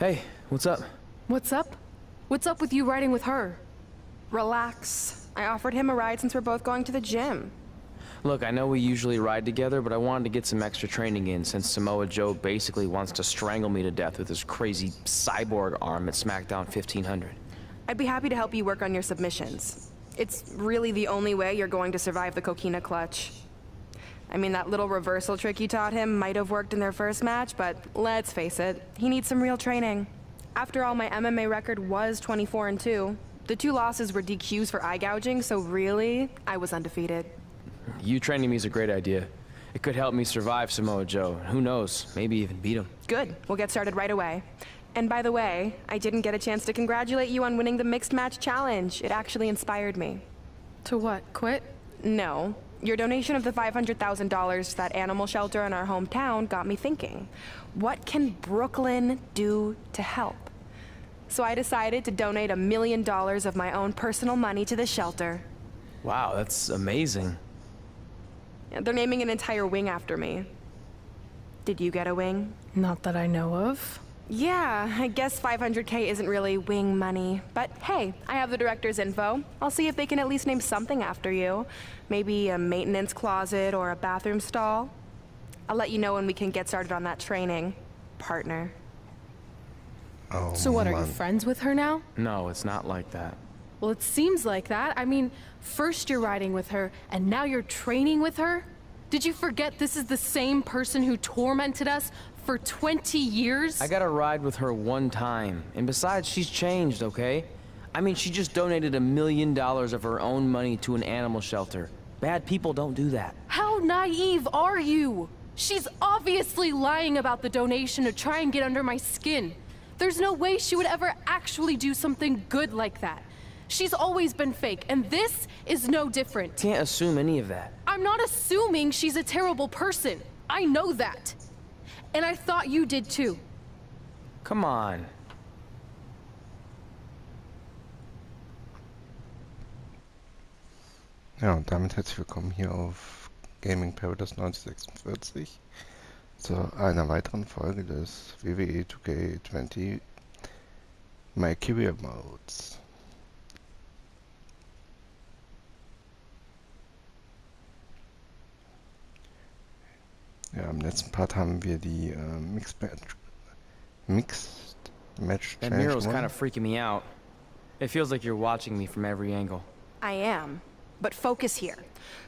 Hey, what's up? What's up? What's up with you riding with her? Relax. I offered him a ride since we're both going to the gym. Look, I know we usually ride together, but I wanted to get some extra training in since Samoa Joe basically wants to strangle me to death with his crazy cyborg arm at SmackDown 1500. I'd be happy to help you work on your submissions. It's really the only way you're going to survive the coquina clutch. I mean, that little reversal trick you taught him might have worked in their first match, but let's face it, he needs some real training. After all, my MMA record was 24-2. The 2 losses were DQs for eye gouging, so really, I was undefeated. You training me is a great idea. It could help me survive Samoa Joe. Who knows, maybe even beat him. Good. We'll get started right away. And by the way, I didn't get a chance to congratulate you on winning the mixed match challenge. It actually inspired me. To what, quit? No. Your donation of the $500,000 to that animal shelter in our hometown got me thinking. What can Brooklyn do to help? So I decided to donate $1 million of my own personal money to the shelter. Wow, that's amazing. They're naming an entire wing after me. Did you get a wing? Not that I know of. Yeah, I guess $500K isn't really wing money. But hey, I have the director's info. I'll see if they can at least name something after you. Maybe a maintenance closet or a bathroom stall. I'll let you know when we can get started on that training, partner. Oh, So what, are you Mann. friends with her now? No, it's not like that. Well, it seems like that. I mean, first you're riding with her, and now you're training with her? Did you forget this is the same person who tormented us for 20 years? I got to ride with her one time. And besides, she's changed, okay? I mean, she just donated $1 million of her own money to an animal shelter. Bad people don't do that. How naive are you? She's obviously lying about the donation to try and get under my skin. There's no way she would ever actually do something good like that. She's always been fake, and this is no different. Can't assume any of that. I'm not assuming she's a terrible person. I know that. And I thought you did too. Come on. Ja, und damit herzlich willkommen hier auf Gaming Paradise 1946 zu einer weiteren Folge des WWE2K20 My Career Modes. Ja, im letzten Part haben wir die Mixed Match That Challenge mural's kind gewonnen. of freaking me out. It feels like you're watching me from every angle. I am. But focus here.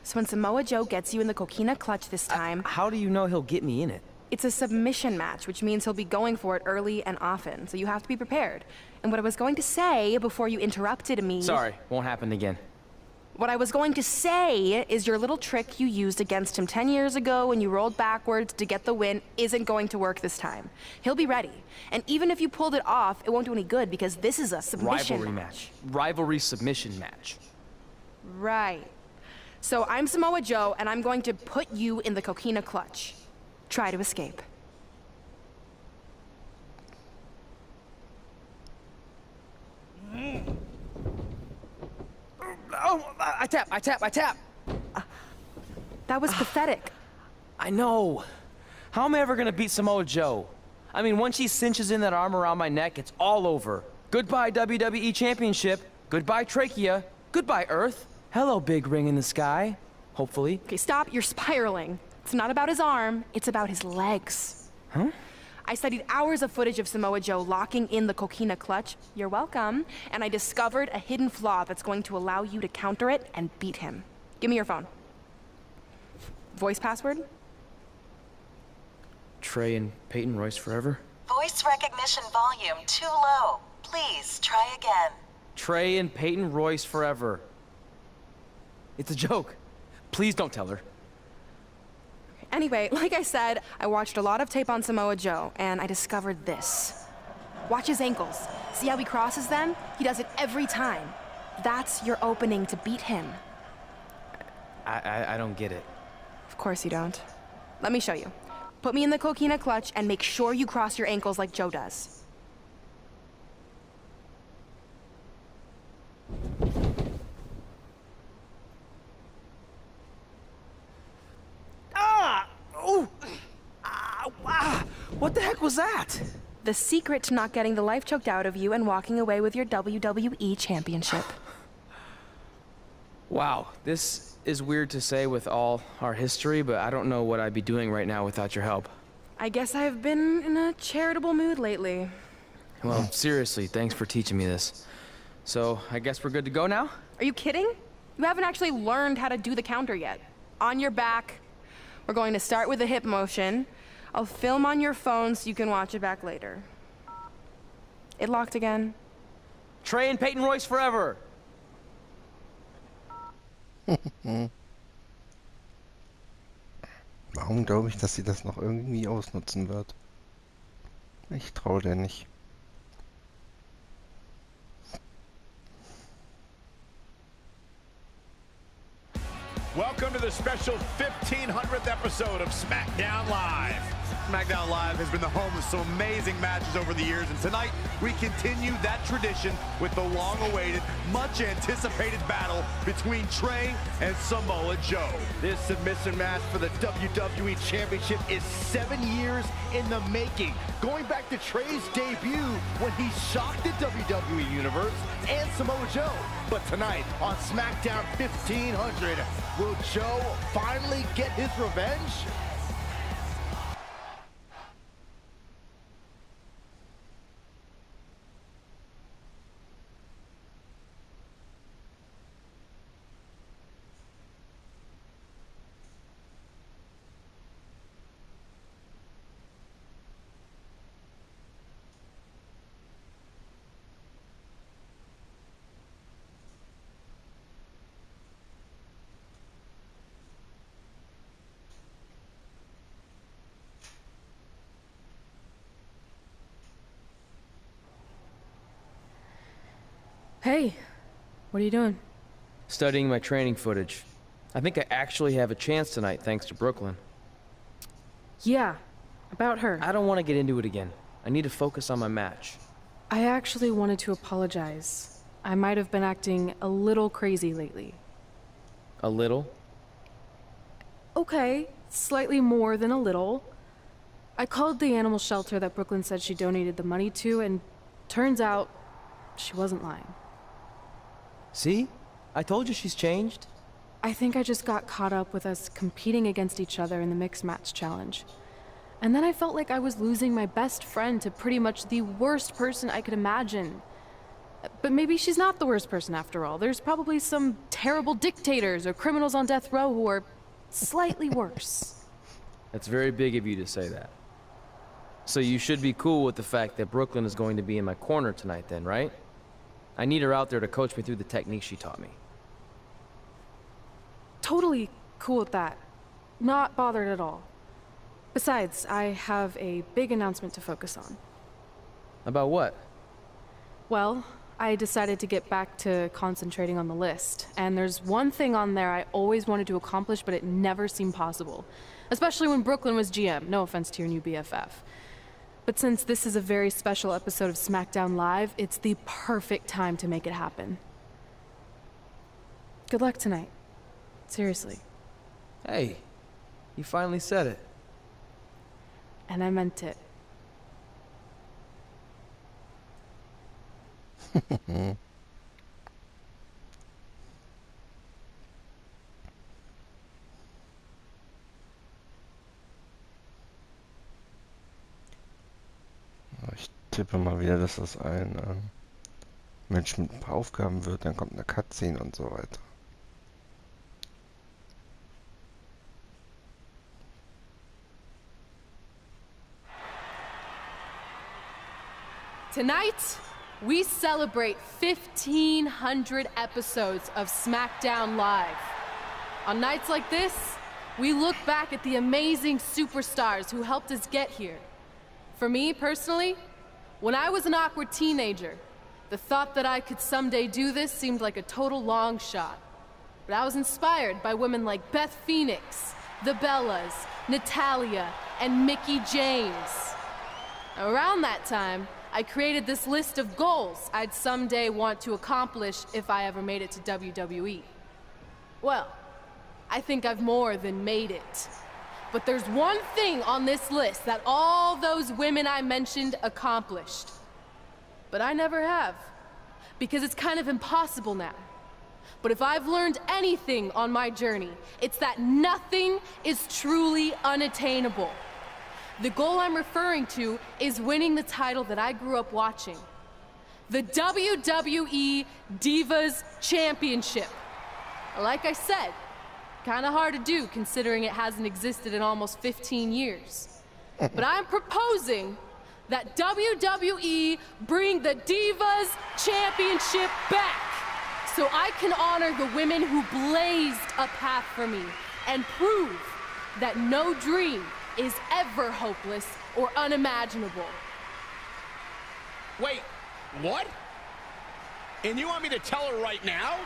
So when Samoa Joe gets you in the coquina clutch this time, How do you know he'll get me in it? it's a submission match, which means he'll be going for it early and often. So you have to be prepared. And what I was going to say before you interrupted me... Sorry, won't happen again. What I was going to say is your little trick you used against him 10 years ago when you rolled backwards to get the win isn't going to work this time. He'll be ready. And even if you pulled it off, it won't do any good because this is a submission Rivalry match. Rivalry submission match. Right. So I'm Samoa Joe, and I'm going to put you in the coquina clutch. Try to escape. Oh, I tap. That was pathetic. I know. How am I ever gonna beat Samoa Joe? I mean, once she cinches in that arm around my neck, it's all over. Goodbye WWE Championship. Goodbye Trachea. Goodbye Earth. Hello, big ring in the sky. Hopefully. Okay, stop. You're spiraling. It's not about his arm. It's about his legs. Huh? I studied hours of footage of Samoa Joe locking in the coquina clutch. You're welcome. And I discovered a hidden flaw that's going to allow you to counter it and beat him. Give me your phone. Voice password? Trey and Peyton Royce forever. Voice recognition volume too low. Please try again. Trey and Peyton Royce forever. It's a joke. Please don't tell her. Anyway, like I said, I watched a lot of tape on Samoa Joe, and I discovered this. Watch his ankles. See how he crosses them? He does it every time. That's your opening to beat him. I don't get it. Of course you don't. Let me show you. Put me in the coquina clutch and make sure you cross your ankles like Joe does. Ah! Ooh! Ah! Wow! What the heck was that? The secret to not getting the life choked out of you and walking away with your WWE Championship. Wow, this is weird to say with all our history, but I don't know what I'd be doing right now without your help. I guess I've been in a charitable mood lately. Well, seriously, thanks for teaching me this. So, I guess we're good to go now? Are you kidding? You haven't actually learned how to do the counter yet. On your back. We're going to start with a hip motion. I'll film on your phone so you can watch it back later. It locked again. Trey and Peyton Royce forever! Warum glaube ich, dass sie das noch irgendwie ausnutzen wird? Ich traue der nicht. Welcome to the special 1500th episode of SmackDown Live. SmackDown Live has been the home of some amazing matches over the years, and tonight we continue that tradition with the long-awaited, much-anticipated battle between Trey and Samoa Joe. This submission match for the WWE Championship is 7 years in the making, going back to Trey's debut when he shocked the WWE Universe and Samoa Joe. But tonight on SmackDown 1500, will Joe finally get his revenge? Hey, what are you doing? Studying my training footage. I think I actually have a chance tonight thanks to Brooklyn. Yeah, about her. I don't want to get into it again. I need to focus on my match. I actually wanted to apologize. I might have been acting a little crazy lately. A little? Okay, slightly more than a little. I called the animal shelter that Brooklyn said she donated the money to, and turns out she wasn't lying. See? I told you she's changed. I think I just got caught up with us competing against each other in the mixed match challenge. And then I felt like I was losing my best friend to pretty much the worst person I could imagine. But maybe she's not the worst person after all. There's probably some terrible dictators or criminals on death row who are slightly worse. That's very big of you to say that. So you should be cool with the fact that Brooklyn is going to be in my corner tonight then, right? I need her out there to coach me through the technique she taught me. Totally cool with that. Not bothered at all. Besides, I have a big announcement to focus on. About what? Well, I decided to get back to concentrating on the list, and there's one thing on there I always wanted to accomplish, but it never seemed possible. Especially when Brooklyn was GM, no offense to your new BFF. But since this is a very special episode of SmackDown Live, it's the perfect time to make it happen. Good luck tonight. Seriously. Hey, you finally said it. And I meant it. Ich tippe mal wieder, dass das ein Mensch mit ein paar Aufgaben wird, dann kommt eine Cutscene und so weiter. Tonight, we celebrate 1,500 episodes of SmackDown Live. On nights like this, we look back at the amazing superstars who helped us get here. For me, personally, when I was an awkward teenager, the thought that I could someday do this seemed like a total long shot. But I was inspired by women like Beth Phoenix, the Bellas, Natalia, and Mickie James. Around that time, I created this list of goals I'd someday want to accomplish if I ever made it to WWE. Well, I think I've more than made it. But there's one thing on this list that all those women I mentioned accomplished. But I never have, because it's kind of impossible now. But if I've learned anything on my journey, it's that nothing is truly unattainable. The goal I'm referring to is winning the title that I grew up watching. The WWE Divas Championship. Like I said, kind of hard to do considering it hasn't existed in almost 15 years. But I'm proposing that WWE bring the Divas Championship back so I can honor the women who blazed a path for me and prove that no dream is ever hopeless or unimaginable. Wait, what? And you want me to tell her right now?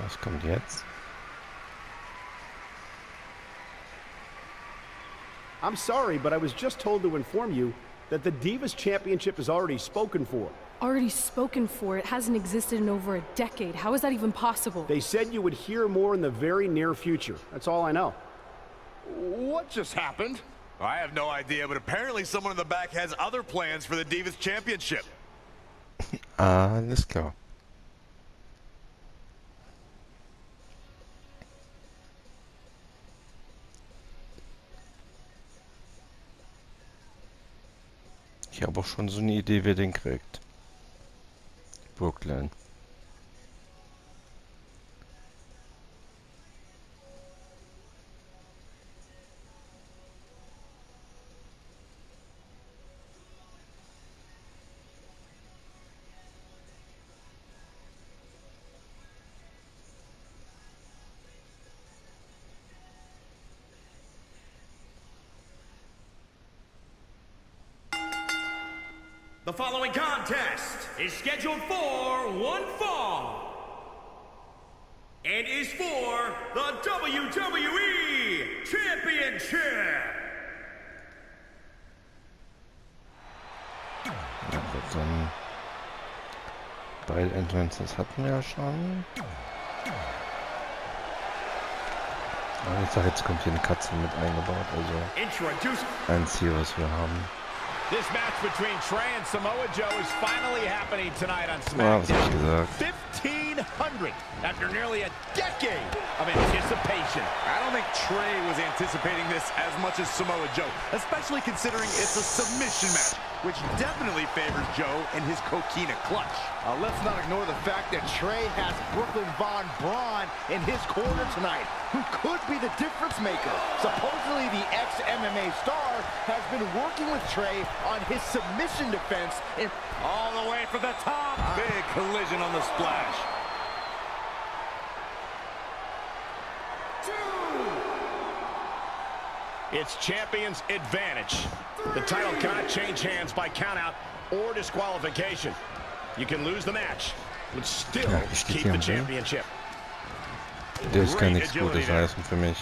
Was kommt jetzt? I'm sorry, but I was just told to inform you that the Divas Championship is already spoken for. Already spoken for? It hasn't existed in over a decade. How is that even possible? They said you would hear more in the very near future. That's all I know. What just happened? I have no idea, but apparently someone in the back has other plans for the Divas Championship. Alles klar. Ich habe auch schon so eine Idee, wer den kriegt. Brooklyn. The following contest is scheduled for one fall and is for the WWE Championship. Ja, gut, dann beide Entrances hatten wir ja schon. Aber ich sag, jetzt kommt hier eine Katze mit eingebaut, also ein Ziel, was wir haben. This match between Trey and Samoa Joe is finally happening tonight on Ja, was hab ich SmackDown. gesagt? 1,500 after nearly a decade of anticipation. I don't think Trey was anticipating this as much as Samoa Joe, especially considering it's a submission match, which definitely favors Joe and his coquina clutch. Let's not ignore the fact that Trey has Brooklyn Von Braun in his corner tonight, who could be the difference maker. Supposedly the ex-MMA star has been working with Trey on his submission defense in All the way for the top. Big collision on the splash. It's champion's advantage. The title cannot change hands by countout or disqualification. You can lose the match, but still keep the championship. Das kann nichts Gutes heißen für mich.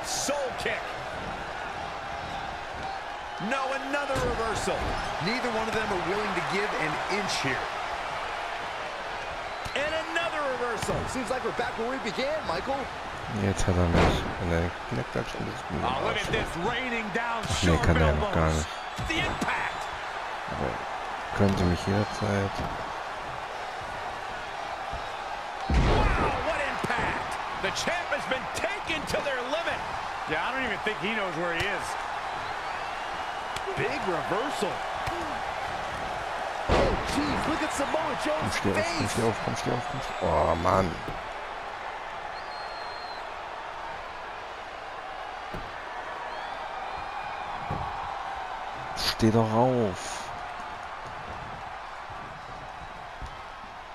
Soul kick. No, another reversal. Neither one of them are willing to give an inch here. And another reversal. Seems like we're back where we began, Michael. Jetzt hat er mich in der Knickdatschen des Oh, look at this raining down Nee, sharp kann er noch gar elbows. nicht. The impact. Aber könnte mich jederzeit. Wow, what impact. The champ has been taken to their limit. Yeah, I don't even think he knows where he is. Big reversal. Oh, jeez, look at Samoa Joe's Komm, face. steh auf, komm, steh auf, komm, steh auf. Oh, Mann. Steh doch auf.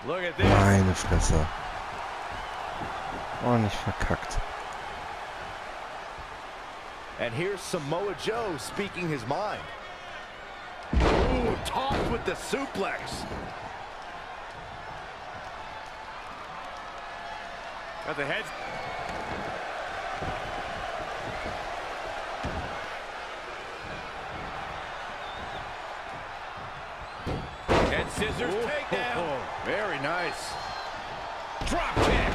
Look at this. Meine Fresse. Oh, nicht verkackt. And here's Samoa Joe speaking his mind. Ooh, tossed with the suplex. Got the head. Head scissors takedown. Very nice. Drop kick.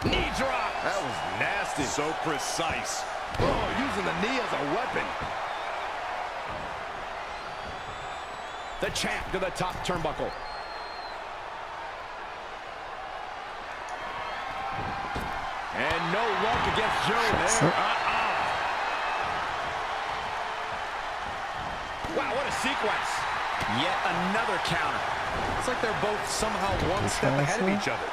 Knee drop. That was nasty. So precise. Oh, using the knee as a weapon. The champ to the top turnbuckle. And no luck against Joe there. Wow, what a sequence. Yet another counter. It's like they're both somehow one step ahead of each other.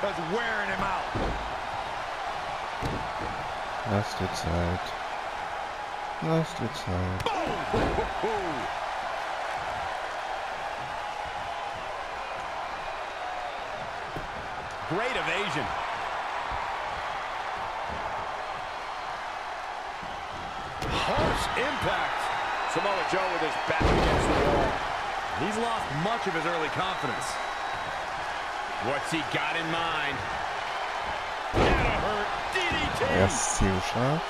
That's wearing him out. Laste Zeit. Laste Zeit. Boom! Great evasion. Harsh impact. Samoa Joe with his back against the wall. He's lost much of his early confidence. What's he got in mind? That'll hurt. DDT. Erstes Ziel scharf.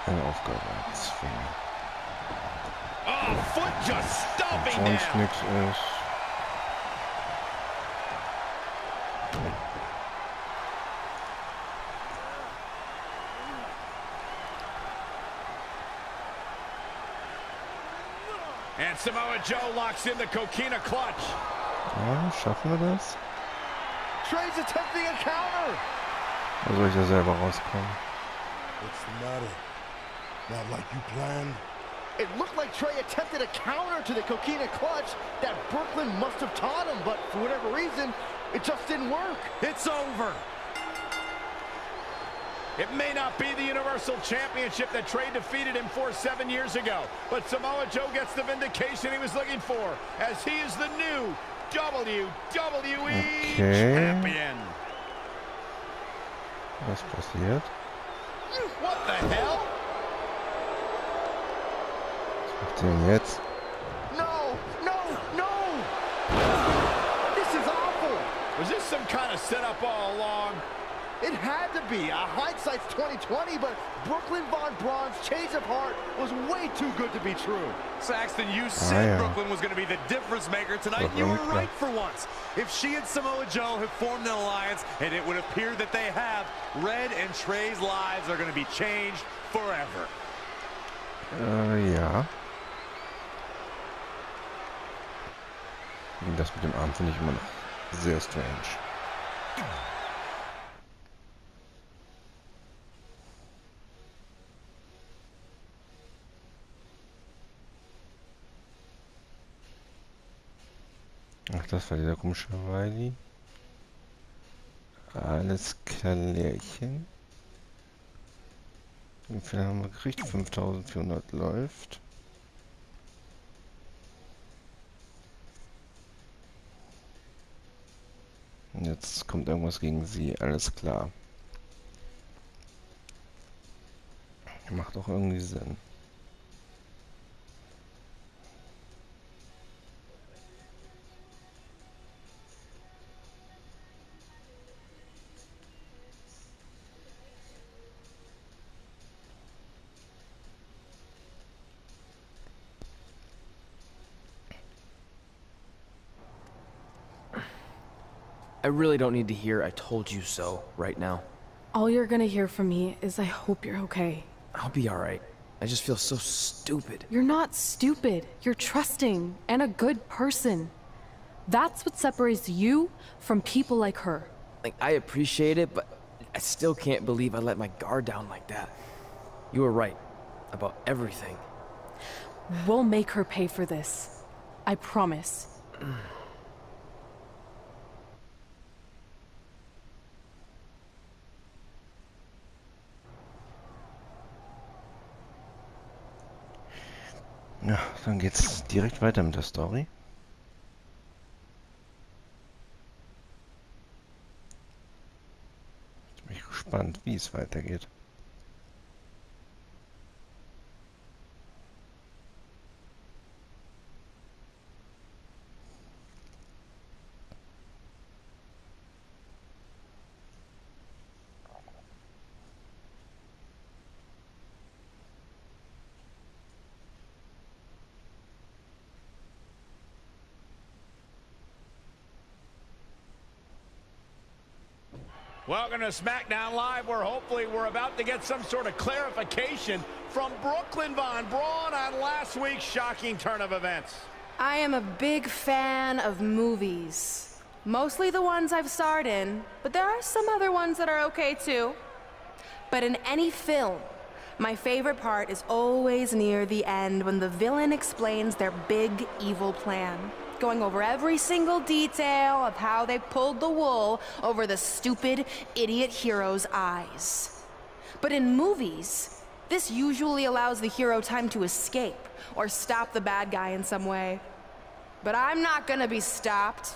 Eine Aufgabe erzwingen. Oh, foot just stomping Sonst down. nichts ist. And Samoa Joe locks in the Coquina clutch. Ja, schaffen wir das? Trey's attempting a counter. Oder soll ich da selber rauskommen? What's the matter? Not like you planned? It looked like Trey attempted a counter to the Coquina clutch that Brooklyn must have taught him, but for whatever reason, it just didn't work. It's over. It may not be the Universal Championship that Trey defeated him for 7 years ago, but Samoa Joe gets the vindication he was looking for, as he is the new WWE Champion. Was passiert? What the hell? Was macht ihr denn jetzt? No, no, no! This is awful! Was this some kind of setup all along? It had to be. Hindsight's 2020, but Brooklyn Von Braun's change of heart was way too good to be true. Saxton, you said yeah. Brooklyn was going to be the difference maker tonight, and you were right for once. If she and Samoa Joe have formed an alliance, and it would appear that they have, Red and Trey's lives are going to be changed forever. Ja. Und das mit dem Arm finde ich immer noch sehr strange. Ach, das war dieser komische Riley. Alles klärchen. Wie viel haben wir gekriegt? 5400 läuft. Und jetzt kommt irgendwas gegen sie. Alles klar. Macht auch irgendwie Sinn. I really don't need to hear "I told you so" right now. All you're gonna hear from me is I hope you're okay. I'll be alright. I just feel so stupid. You're not stupid. You're trusting and a good person. That's what separates you from people like her. Like, I appreciate it, but I still can't believe I let my guard down like that. You were right about everything. We'll make her pay for this. I promise. Ja, dann geht's direkt weiter mit der Story. Jetzt bin ich gespannt, wie es weitergeht. Welcome to SmackDown Live, where hopefully we're about to get some sort of clarification from Brooklyn Von Braun on last week's shocking turn of events. I am a big fan of movies. Mostly the ones I've starred in, but there are some other ones that are okay too. But in any film, my favorite part is always near the end when the villain explains their big evil plan, going over every single detail of how they pulled the wool over the stupid idiot hero's eyes. But in movies, this usually allows the hero time to escape or stop the bad guy in some way. But I'm not gonna be stopped.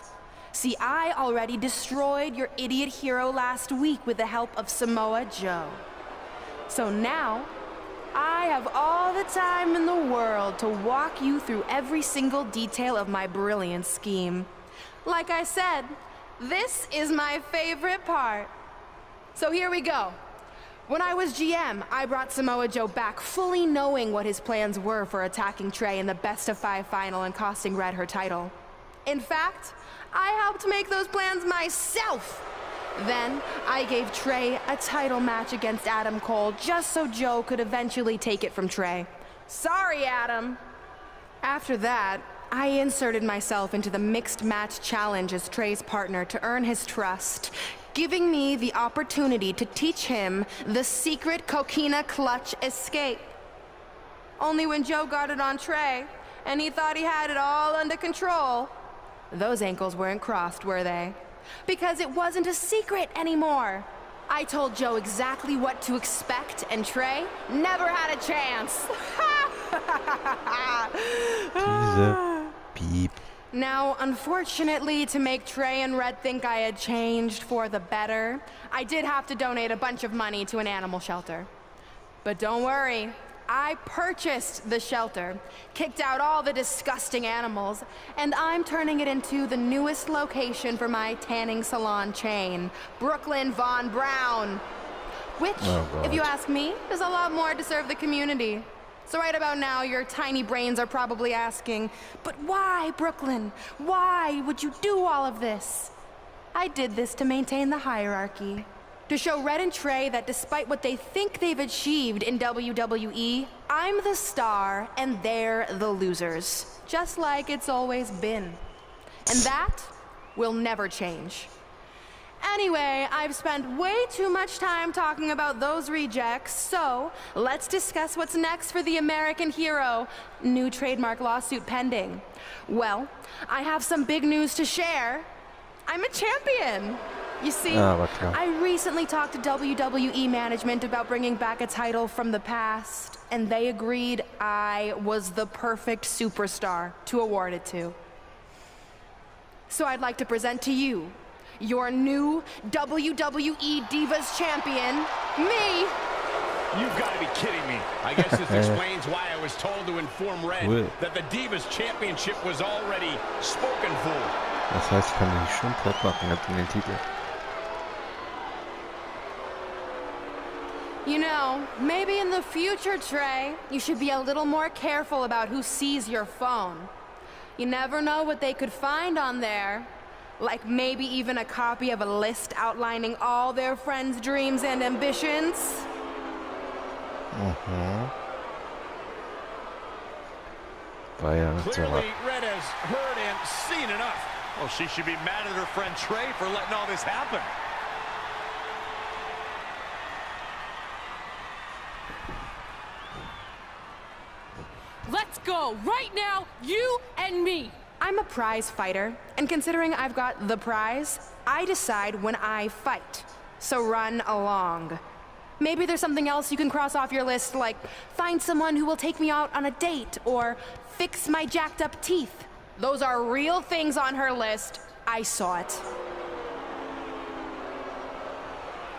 See, I already destroyed your idiot hero last week with the help of Samoa Joe. So now, I have all the time in the world to walk you through every single detail of my brilliant scheme. Like I said, this is my favorite part. So here we go. When I was GM, I brought Samoa Joe back fully knowing what his plans were for attacking Trey in the best-of-5 final and costing Red her title. In fact, I helped make those plans myself. Then, I gave Trey a title match against Adam Cole just so Joe could eventually take it from Trey. Sorry, Adam. After that, I inserted myself into the mixed match challenge as Trey's partner to earn his trust, giving me the opportunity to teach him the secret coquina clutch escape. Only when Joe got it on Trey, and he thought he had it all under control, those ankles weren't crossed, were they? Because it wasn't a secret anymore. I told Joe exactly what to expect, and Trey never had a chance. Beep. Now, unfortunately, to make Trey and Red think I had changed for the better, I did have to donate a bunch of money to an animal shelter. But don't worry, I purchased the shelter, kicked out all the disgusting animals, and I'm turning it into the newest location for my tanning salon chain, Brooklyn Von Braun. Which, if you ask me, is a lot more to serve the community. So right about now, your tiny brains are probably asking, but why, Brooklyn? Why would you do all of this? I did this to maintain the hierarchy. To show Red and Trey that despite what they think they've achieved in WWE, I'm the star and they're the losers. Just like it's always been. And that will never change. Anyway, I've spent way too much time talking about those rejects, so let's discuss what's next for the American hero. New trademark lawsuit pending. Well, I have some big news to share. I'm a champion. You see, I recently talked to WWE management about bringing back a title from the past, and they agreed I was the perfect superstar to award it to. So I'd like to present to you your new WWE Divas champion, me. You've got to be kidding me. I guess this explains why I was told to inform Red that the Divas Championship was already spoken for. Das heißt, ich kann mich schon platt machen jetzt in den Titel. You know, maybe in the future, Trey, you should be a little more careful about who sees your phone. You never know what they could find on there. Like maybe even a copy of a list outlining all their friends' dreams and ambitions. Clearly, Red has heard and seen enough. Well, she should be mad at her friend Trey for letting all this happen. Let's go, right now, you and me. I'm a prize fighter, and considering I've got the prize, I decide when I fight. So run along. Maybe there's something else you can cross off your list, like find someone who will take me out on a date, or fix my jacked up teeth. Those are real things on her list. I saw it.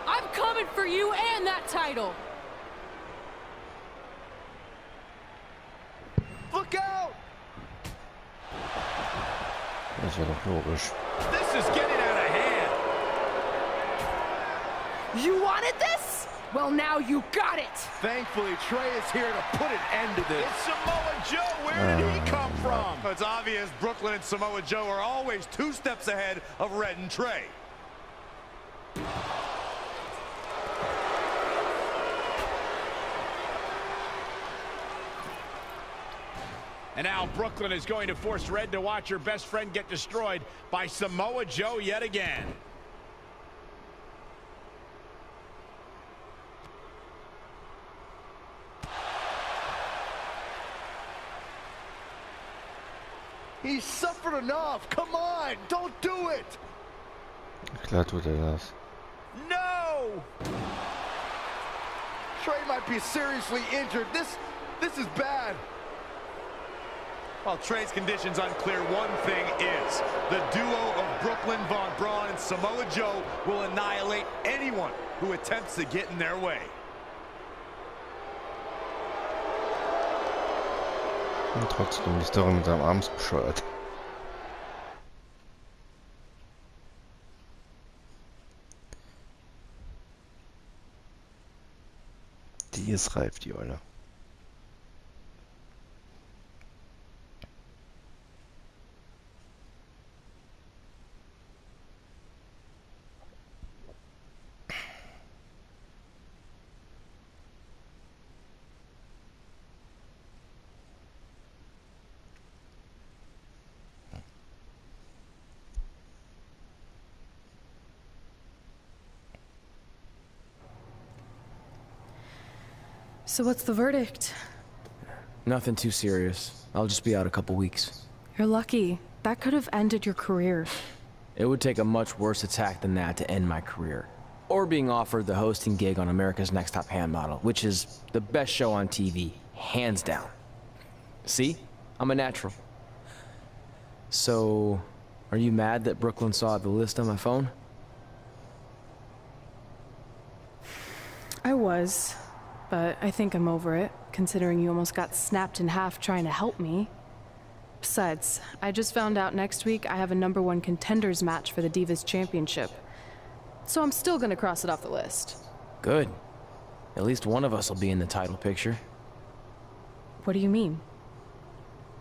I'm coming for you and that title. Look out! Das war doch logisch. This is getting out of hand. You wanted this? Well, now you got it. Thankfully, Trey is here to put an end to this. It's Samoa Joe. Where did he come from? It's obvious Brooklyn and Samoa Joe are always 2 steps ahead of Red and Trey. And now Brooklyn is going to force Red to watch her best friend get destroyed by Samoa Joe yet again. He's suffered enough. Come on, don't do it. Klar tut das. No! Trey might be seriously injured. This is bad. While Trey's condition's unclear, one thing is, the duo of Brooklyn Von Braun and Samoa Joe will annihilate anyone who attempts to get in their way. Und trotzdem ist der mit seinem Arm bescheuert. Die ist reif, die Olle. So what's the verdict? Nothing too serious. I'll just be out a couple weeks. You're lucky. That could have ended your career. It would take a much worse attack than that to end my career. Or being offered the hosting gig on America's Next Top Hand Model, which is the best show on TV, hands down. See? I'm a natural. So, are you mad that Brooklyn saw the list on my phone? I was, but I think I'm over it, considering you almost got snapped in half trying to help me. Besides, I just found out next week I have a #1 contenders match for the Divas Championship. So I'm still gonna cross it off the list. Good. At least one of us will be in the title picture. What do you mean?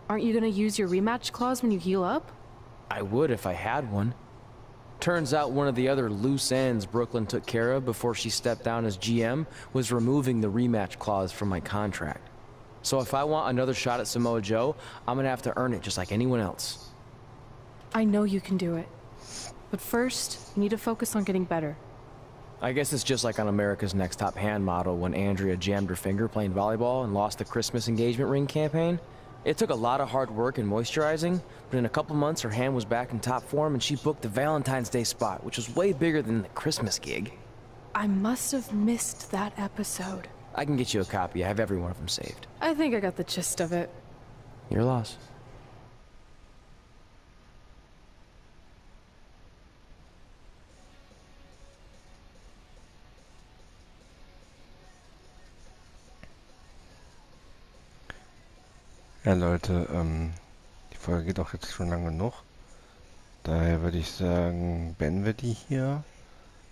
Aren't you gonna use your rematch clause when you heal up? I would if I had one. Turns out one of the other loose ends Brooklyn took care of before she stepped down as GM was removing the rematch clause from my contract. So if I want another shot at Samoa Joe, I'm gonna have to earn it just like anyone else. I know you can do it. But first, you need to focus on getting better. I guess it's just like on America's Next Top Hand Model when Andrea jammed her finger playing volleyball and lost the Christmas engagement ring campaign. It took a lot of hard work and moisturizing, but in a couple months her hand was back in top form and she booked the Valentine's Day spot, which was way bigger than the Christmas gig. I must have missed that episode. I can get you a copy. I have every one of them saved. I think I got the gist of it. Your loss. Ja Leute, die Folge geht auch jetzt schon lang genug. Daher würde ich sagen, beenden wir die hier.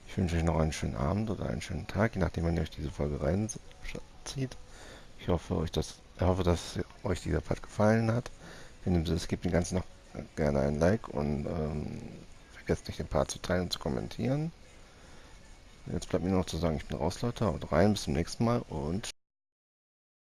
Ich wünsche euch noch einen schönen Abend oder einen schönen Tag, je nachdem wann ihr euch diese Folge reinzieht. Ich hoffe, dass euch dieser Part gefallen hat. Wenn dem so ist, gebt dem Ganzen noch gerne ein Like und vergesst nicht den Part zu teilen und zu kommentieren. Jetzt bleibt mir nur noch zu sagen, ich bin raus, Leute. Haut rein, bis zum nächsten Mal und